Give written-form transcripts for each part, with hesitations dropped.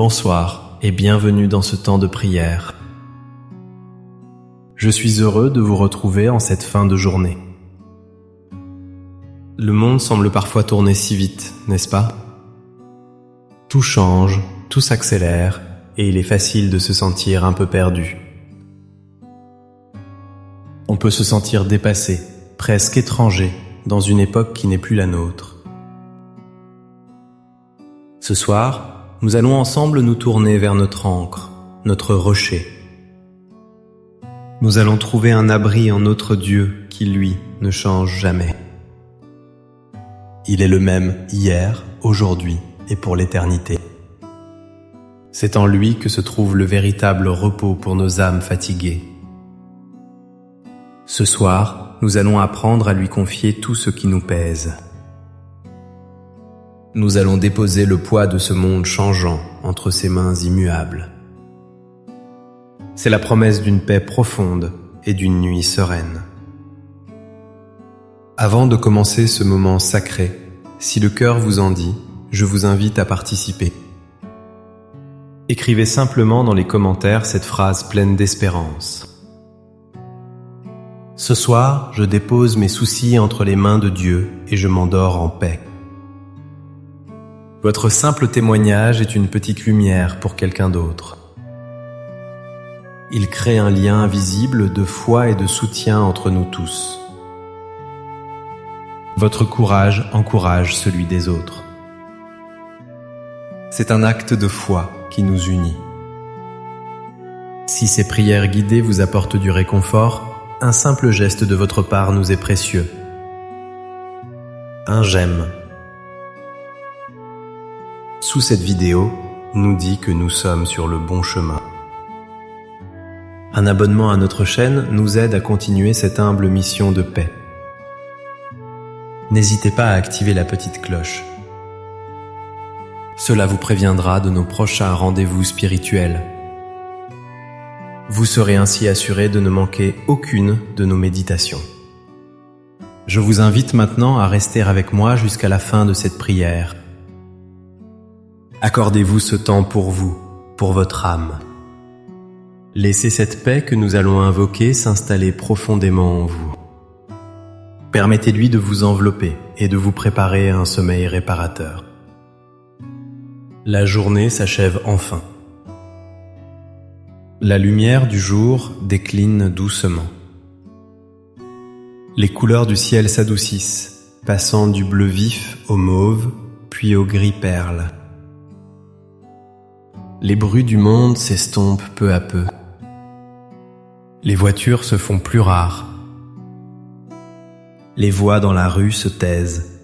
Bonsoir et bienvenue dans ce temps de prière. Je suis heureux de vous retrouver en cette fin de journée. Le monde semble parfois tourner si vite, n'est-ce pas? Tout change, tout s'accélère et il est facile de se sentir un peu perdu. On peut se sentir dépassé, presque étranger, dans une époque qui n'est plus la nôtre. Ce soir, nous allons ensemble nous tourner vers notre ancre, notre rocher. Nous allons trouver un abri en notre Dieu qui, lui, ne change jamais. Il est le même hier, aujourd'hui et pour l'éternité. C'est en lui que se trouve le véritable repos pour nos âmes fatiguées. Ce soir, nous allons apprendre à lui confier tout ce qui nous pèse. Nous allons déposer le poids de ce monde changeant entre ses mains immuables. C'est la promesse d'une paix profonde et d'une nuit sereine. Avant de commencer ce moment sacré, si le cœur vous en dit, je vous invite à participer. Écrivez simplement dans les commentaires cette phrase pleine d'espérance. Ce soir, je dépose mes soucis entre les mains de Dieu et je m'endors en paix. Votre simple témoignage est une petite lumière pour quelqu'un d'autre. Il crée un lien invisible de foi et de soutien entre nous tous. Votre courage encourage celui des autres. C'est un acte de foi qui nous unit. Si ces prières guidées vous apportent du réconfort, un simple geste de votre part nous est précieux. Un j'aime sous cette vidéo nous dit que nous sommes sur le bon chemin. Un abonnement à notre chaîne nous aide à continuer cette humble mission de paix. N'hésitez pas à activer la petite cloche. Cela vous préviendra de nos prochains rendez-vous spirituels. Vous serez ainsi assuré de ne manquer aucune de nos méditations. Je vous invite maintenant à rester avec moi jusqu'à la fin de cette prière. Accordez-vous ce temps pour vous, pour votre âme. Laissez cette paix que nous allons invoquer s'installer profondément en vous. Permettez-lui de vous envelopper et de vous préparer à un sommeil réparateur. La journée s'achève enfin. La lumière du jour décline doucement. Les couleurs du ciel s'adoucissent, passant du bleu vif au mauve, puis au gris perle. Les bruits du monde s'estompent peu à peu. Les voitures se font plus rares. Les voix dans la rue se taisent.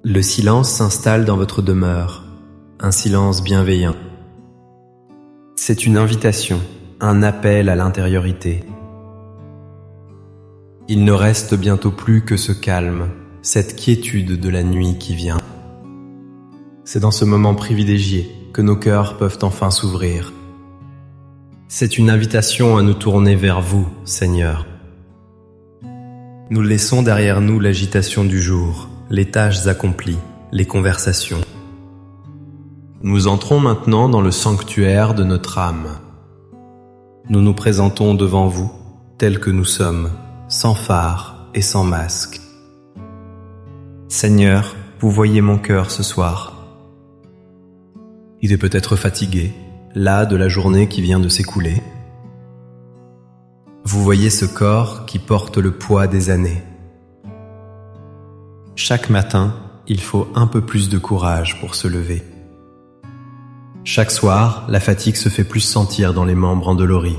Le silence s'installe dans votre demeure, un silence bienveillant. C'est une invitation, un appel à l'intériorité. Il ne reste bientôt plus que ce calme, cette quiétude de la nuit qui vient. C'est dans ce moment privilégié que nos cœurs peuvent enfin s'ouvrir. C'est une invitation à nous tourner vers vous, Seigneur. Nous laissons derrière nous l'agitation du jour, les tâches accomplies, les conversations. Nous entrons maintenant dans le sanctuaire de notre âme. Nous nous présentons devant vous, tels que nous sommes, sans phare et sans masque. Seigneur, vous voyez mon cœur ce soir. Il est peut-être fatigué, las de la journée qui vient de s'écouler. Vous voyez ce corps qui porte le poids des années. Chaque matin, il faut un peu plus de courage pour se lever. Chaque soir, la fatigue se fait plus sentir dans les membres endoloris.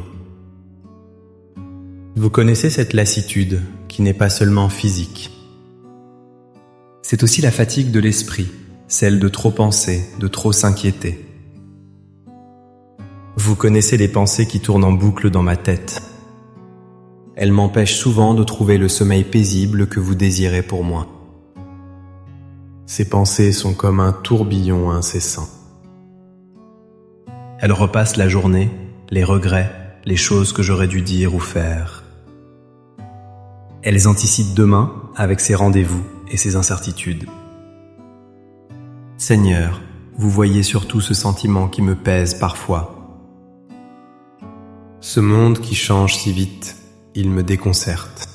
Vous connaissez cette lassitude qui n'est pas seulement physique. C'est aussi la fatigue de l'esprit, celle de trop penser, de trop s'inquiéter. Vous connaissez les pensées qui tournent en boucle dans ma tête. Elles m'empêchent souvent de trouver le sommeil paisible que vous désirez pour moi. Ces pensées sont comme un tourbillon incessant. Elles repassent la journée, les regrets, les choses que j'aurais dû dire ou faire. Elles anticipent demain avec ses rendez-vous et ses incertitudes. Seigneur, vous voyez surtout ce sentiment qui me pèse parfois. Ce monde qui change si vite, il me déconcerte.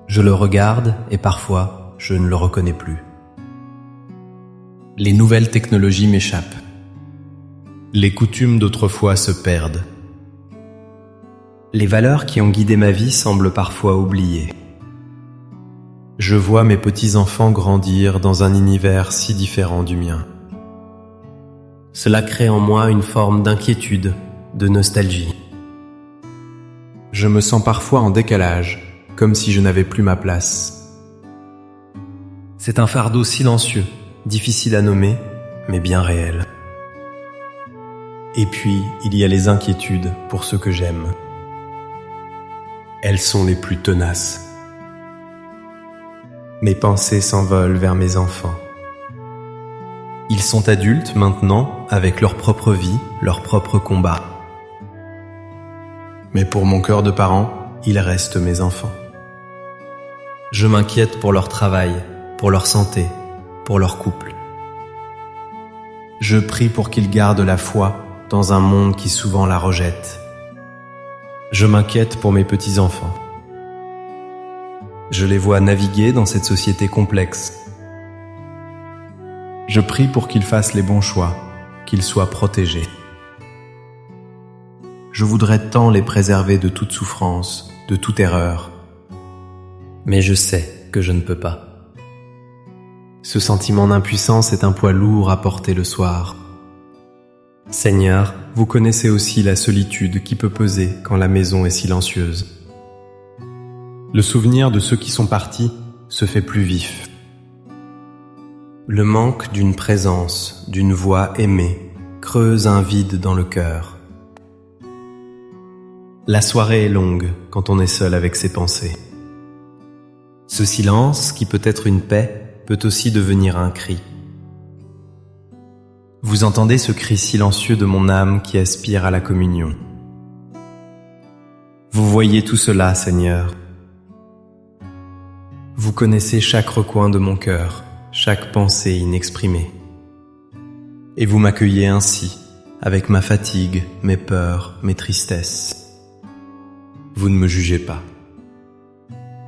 Je le regarde et parfois, je ne le reconnais plus. Les nouvelles technologies m'échappent. Les coutumes d'autrefois se perdent. Les valeurs qui ont guidé ma vie semblent parfois oubliées. Je vois mes petits-enfants grandir dans un univers si différent du mien. Cela crée en moi une forme d'inquiétude, de nostalgie. Je me sens parfois en décalage, comme si je n'avais plus ma place. C'est un fardeau silencieux, difficile à nommer, mais bien réel. Et puis, il y a les inquiétudes pour ceux que j'aime. Elles sont les plus tenaces. Mes pensées s'envolent vers mes enfants. Ils sont adultes maintenant, avec leur propre vie, leurs propres combats. Mais pour mon cœur de parent, ils restent mes enfants. Je m'inquiète pour leur travail, pour leur santé, pour leur couple. Je prie pour qu'ils gardent la foi dans un monde qui souvent la rejette. Je m'inquiète pour mes petits-enfants. Je les vois naviguer dans cette société complexe. Je prie pour qu'ils fassent les bons choix, qu'ils soient protégés. Je voudrais tant les préserver de toute souffrance, de toute erreur. Mais je sais que je ne peux pas. Ce sentiment d'impuissance est un poids lourd à porter le soir. Seigneur, vous connaissez aussi la solitude qui peut peser quand la maison est silencieuse. Le souvenir de ceux qui sont partis se fait plus vif. Le manque d'une présence, d'une voix aimée, creuse un vide dans le cœur. La soirée est longue quand on est seul avec ses pensées. Ce silence, qui peut être une paix, peut aussi devenir un cri. Vous entendez ce cri silencieux de mon âme qui aspire à la communion. Vous voyez tout cela, Seigneur. Vous connaissez chaque recoin de mon cœur, chaque pensée inexprimée. Et vous m'accueillez ainsi, avec ma fatigue, mes peurs, mes tristesses. Vous ne me jugez pas.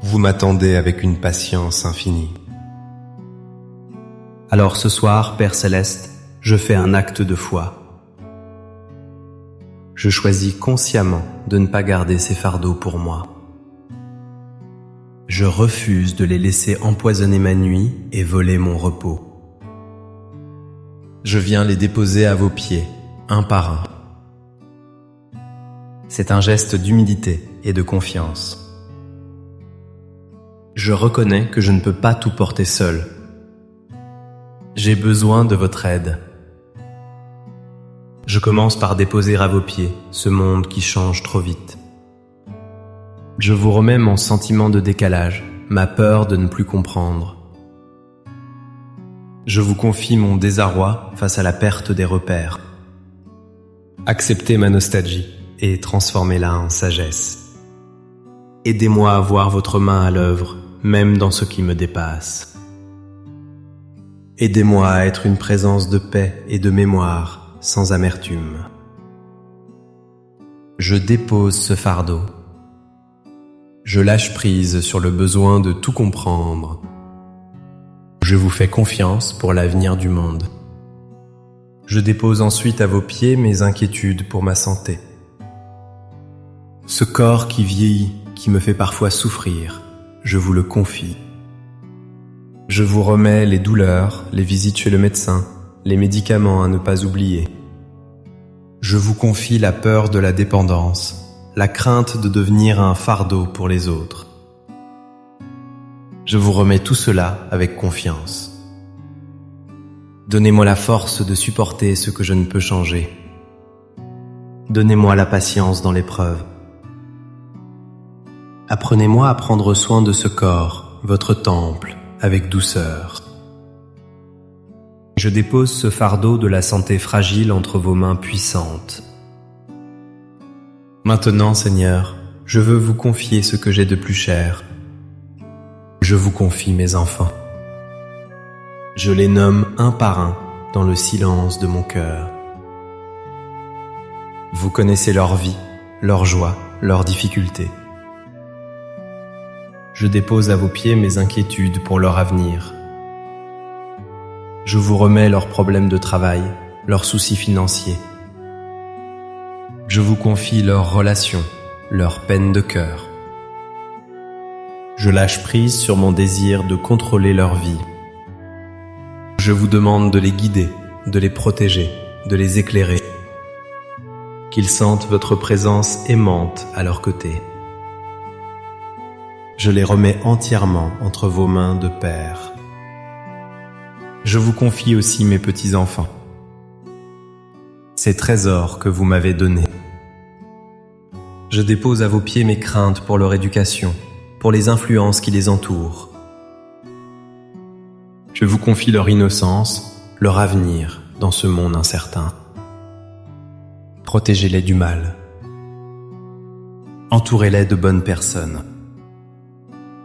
Vous m'attendez avec une patience infinie. Alors ce soir, Père Céleste, je fais un acte de foi. Je choisis consciemment de ne pas garder ces fardeaux pour moi. Je refuse de les laisser empoisonner ma nuit et voler mon repos. Je viens les déposer à vos pieds, un par un. C'est un geste d'humilité et de confiance. Je reconnais que je ne peux pas tout porter seul. J'ai besoin de votre aide. Je commence par déposer à vos pieds ce monde qui change trop vite. Je vous remets mon sentiment de décalage, ma peur de ne plus comprendre. Je vous confie mon désarroi face à la perte des repères. Acceptez ma nostalgie et transformez-la en sagesse. Aidez-moi à voir votre main à l'œuvre, même dans ce qui me dépasse. Aidez-moi à être une présence de paix et de mémoire, sans amertume. Je dépose ce fardeau. Je lâche prise sur le besoin de tout comprendre. Je vous fais confiance pour l'avenir du monde. Je dépose ensuite à vos pieds mes inquiétudes pour ma santé. Ce corps qui vieillit, qui me fait parfois souffrir, je vous le confie. Je vous remets les douleurs, les visites chez le médecin, les médicaments à ne pas oublier. Je vous confie la peur de la dépendance, la crainte de devenir un fardeau pour les autres. Je vous remets tout cela avec confiance. Donnez-moi la force de supporter ce que je ne peux changer. Donnez-moi la patience dans l'épreuve. Apprenez-moi à prendre soin de ce corps, votre temple, avec douceur. Je dépose ce fardeau de la santé fragile entre vos mains puissantes. Maintenant, Seigneur, je veux vous confier ce que j'ai de plus cher. Je vous confie mes enfants. Je les nomme un par un dans le silence de mon cœur. Vous connaissez leur vie, leurs joies, leurs difficultés. Je dépose à vos pieds mes inquiétudes pour leur avenir. Je vous remets leurs problèmes de travail, leurs soucis financiers. Je vous confie leurs relations, leurs peines de cœur. Je lâche prise sur mon désir de contrôler leur vie. Je vous demande de les guider, de les protéger, de les éclairer. Qu'ils sentent votre présence aimante à leur côté. Je les remets entièrement entre vos mains de Père. Je vous confie aussi mes petits-enfants, ces trésors que vous m'avez donnés. Je dépose à vos pieds mes craintes pour leur éducation, pour les influences qui les entourent. Je vous confie leur innocence, leur avenir dans ce monde incertain. Protégez-les du mal. Entourez-les de bonnes personnes.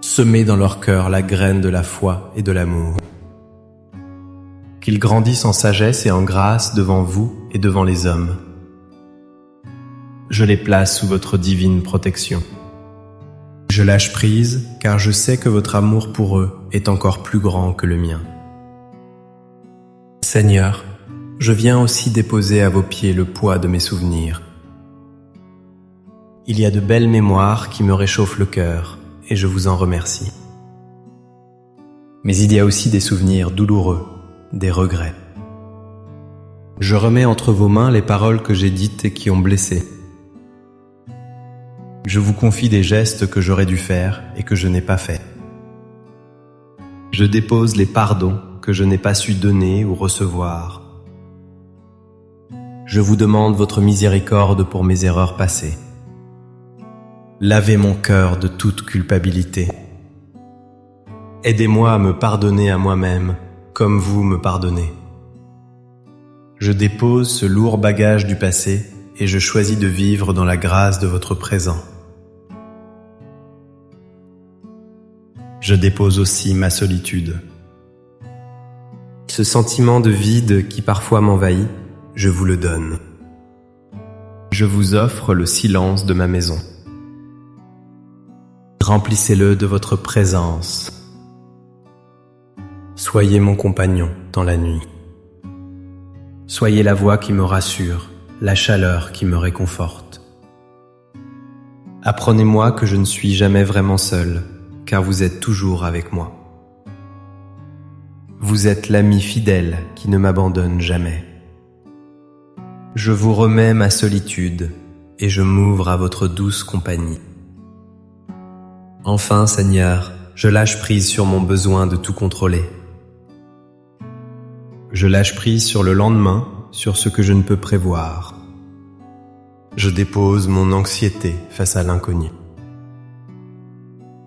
Semez dans leur cœur la graine de la foi et de l'amour. Qu'ils grandissent en sagesse et en grâce devant vous et devant les hommes. Je les place sous votre divine protection. Je lâche prise car je sais que votre amour pour eux est encore plus grand que le mien. Seigneur, je viens aussi déposer à vos pieds le poids de mes souvenirs. Il y a de belles mémoires qui me réchauffent le cœur et je vous en remercie. Mais il y a aussi des souvenirs douloureux, des regrets. Je remets entre vos mains les paroles que j'ai dites et qui ont blessé. Je vous confie des gestes que j'aurais dû faire et que je n'ai pas faits. Je dépose les pardons que je n'ai pas su donner ou recevoir. Je vous demande votre miséricorde pour mes erreurs passées. Lavez mon cœur de toute culpabilité. Aidez-moi à me pardonner à moi-même, comme vous me pardonnez. Je dépose ce lourd bagage du passé et je choisis de vivre dans la grâce de votre présent. Je dépose aussi ma solitude. Ce sentiment de vide qui parfois m'envahit, je vous le donne. Je vous offre le silence de ma maison. Remplissez-le de votre présence. Soyez mon compagnon dans la nuit. Soyez la voix qui me rassure, la chaleur qui me réconforte. Apprenez-moi que je ne suis jamais vraiment seul, car vous êtes toujours avec moi. Vous êtes l'ami fidèle qui ne m'abandonne jamais. Je vous remets ma solitude et je m'ouvre à votre douce compagnie. Enfin, Seigneur, je lâche prise sur mon besoin de tout contrôler. Je lâche prise sur le lendemain, sur ce que je ne peux prévoir. Je dépose mon anxiété face à l'inconnu.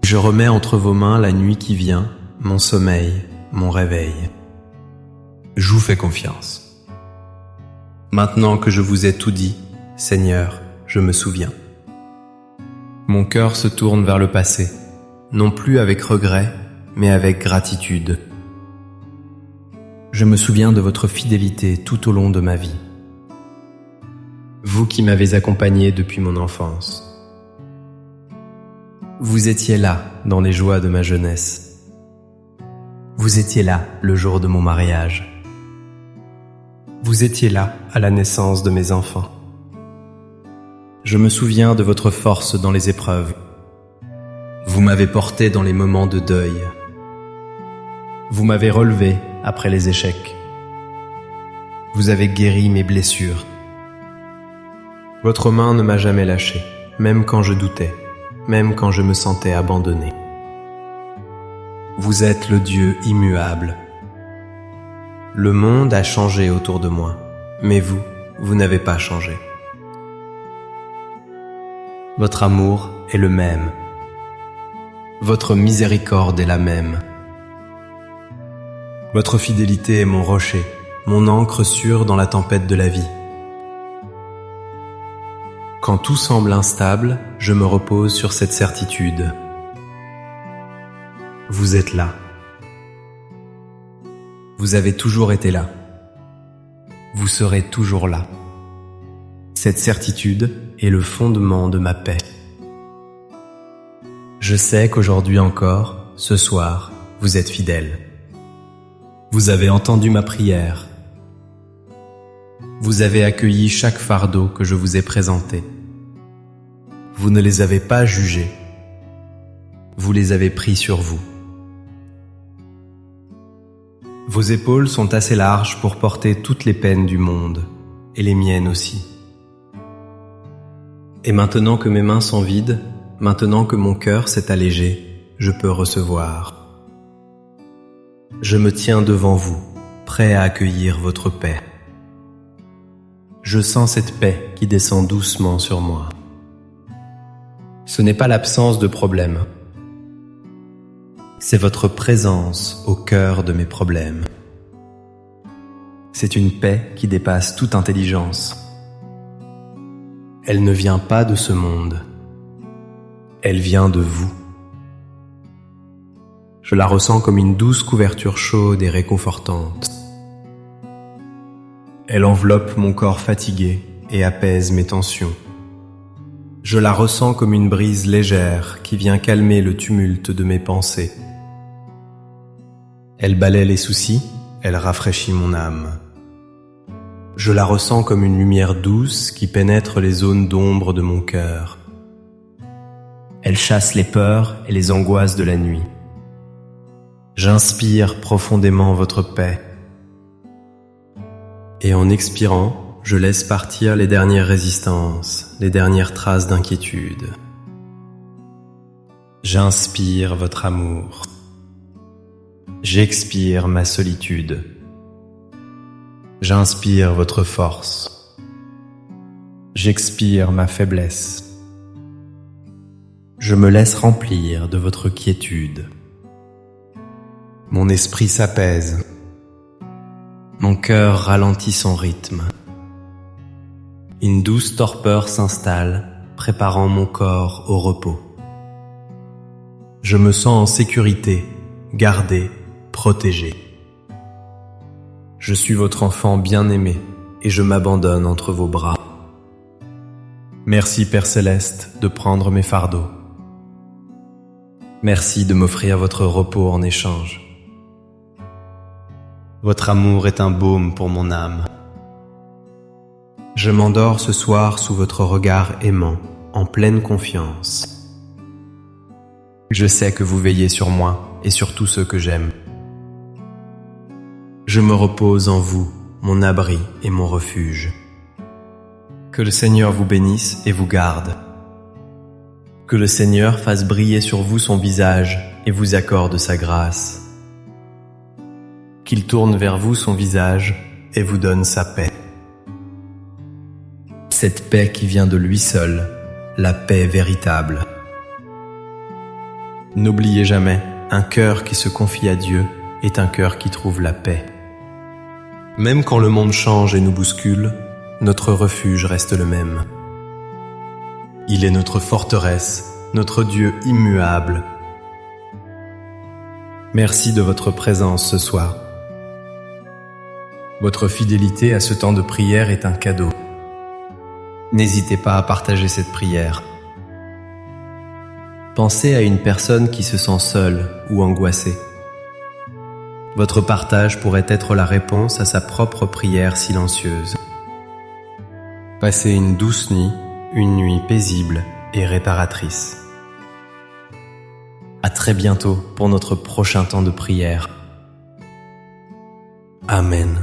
Je remets entre vos mains la nuit qui vient, mon sommeil, mon réveil. Je vous fais confiance. Maintenant que je vous ai tout dit, Seigneur, je me souviens. Mon cœur se tourne vers le passé, non plus avec regret, mais avec gratitude. Je me souviens de votre fidélité tout au long de ma vie. Vous qui m'avez accompagné depuis mon enfance. Vous étiez là dans les joies de ma jeunesse. Vous étiez là le jour de mon mariage. Vous étiez là à la naissance de mes enfants. Je me souviens de votre force dans les épreuves. Vous m'avez porté dans les moments de deuil. Vous m'avez relevé après les échecs. Vous avez guéri mes blessures. Votre main ne m'a jamais lâché, même quand je doutais, même quand je me sentais abandonné. Vous êtes le Dieu immuable. Le monde a changé autour de moi, mais vous n'avez pas changé. Votre amour est le même. Votre miséricorde est la même. Votre fidélité est mon rocher, mon ancre sûre dans la tempête de la vie. Quand tout semble instable, je me repose sur cette certitude. Vous êtes là. Vous avez toujours été là. vous serez toujours là. Cette certitude est le fondement de ma paix. Je sais qu'aujourd'hui encore, ce soir, vous êtes fidèle. Vous avez entendu ma prière. Vous avez accueilli chaque fardeau que je vous ai présenté. Vous ne les avez pas jugés. Vous les avez pris sur vous. Vos épaules sont assez larges pour porter toutes les peines du monde, et les miennes aussi. Et maintenant que mes mains sont vides, maintenant que mon cœur s'est allégé, je peux recevoir. Je me tiens devant vous, prêt à accueillir votre paix. Je sens cette paix qui descend doucement sur moi. Ce n'est pas l'absence de problèmes. C'est votre présence au cœur de mes problèmes. C'est une paix qui dépasse toute intelligence. Elle ne vient pas de ce monde. Elle vient de vous. Je la ressens comme une douce couverture chaude et réconfortante. Elle enveloppe mon corps fatigué et apaise mes tensions. Je la ressens comme une brise légère qui vient calmer le tumulte de mes pensées. Elle balaie les soucis, elle rafraîchit mon âme. Je la ressens comme une lumière douce qui pénètre les zones d'ombre de mon cœur. Elle chasse les peurs et les angoisses de la nuit. J'inspire profondément votre paix. Et en expirant, je laisse partir les dernières résistances, les dernières traces d'inquiétude. J'inspire votre amour. J'expire ma solitude. J'inspire votre force. J'expire ma faiblesse. Je me laisse remplir de votre quiétude. Mon esprit s'apaise. Mon cœur ralentit son rythme. Une douce torpeur s'installe, préparant mon corps au repos. Je me sens en sécurité, gardé, protégé. Je suis votre enfant bien-aimé et je m'abandonne entre vos bras. Merci Père Céleste de prendre mes fardeaux. Merci de m'offrir votre repos en échange. Votre amour est un baume pour mon âme. Je m'endors ce soir sous votre regard aimant, en pleine confiance. Je sais que vous veillez sur moi et sur tous ceux que j'aime. Je me repose en vous, mon abri et mon refuge. Que le Seigneur vous bénisse et vous garde. Que le Seigneur fasse briller sur vous son visage et vous accorde sa grâce. Qu'il tourne vers vous son visage et vous donne sa paix. Cette paix qui vient de lui seul, la paix véritable. N'oubliez jamais, un cœur qui se confie à Dieu est un cœur qui trouve la paix. Même quand le monde change et nous bouscule, notre refuge reste le même. Il est notre forteresse, notre Dieu immuable. Merci de votre présence ce soir. Votre fidélité à ce temps de prière est un cadeau. N'hésitez pas à partager cette prière. Pensez à une personne qui se sent seule ou angoissée. Votre partage pourrait être la réponse à sa propre prière silencieuse. Passez une douce nuit, une nuit paisible et réparatrice. À très bientôt pour notre prochain temps de prière. Amen.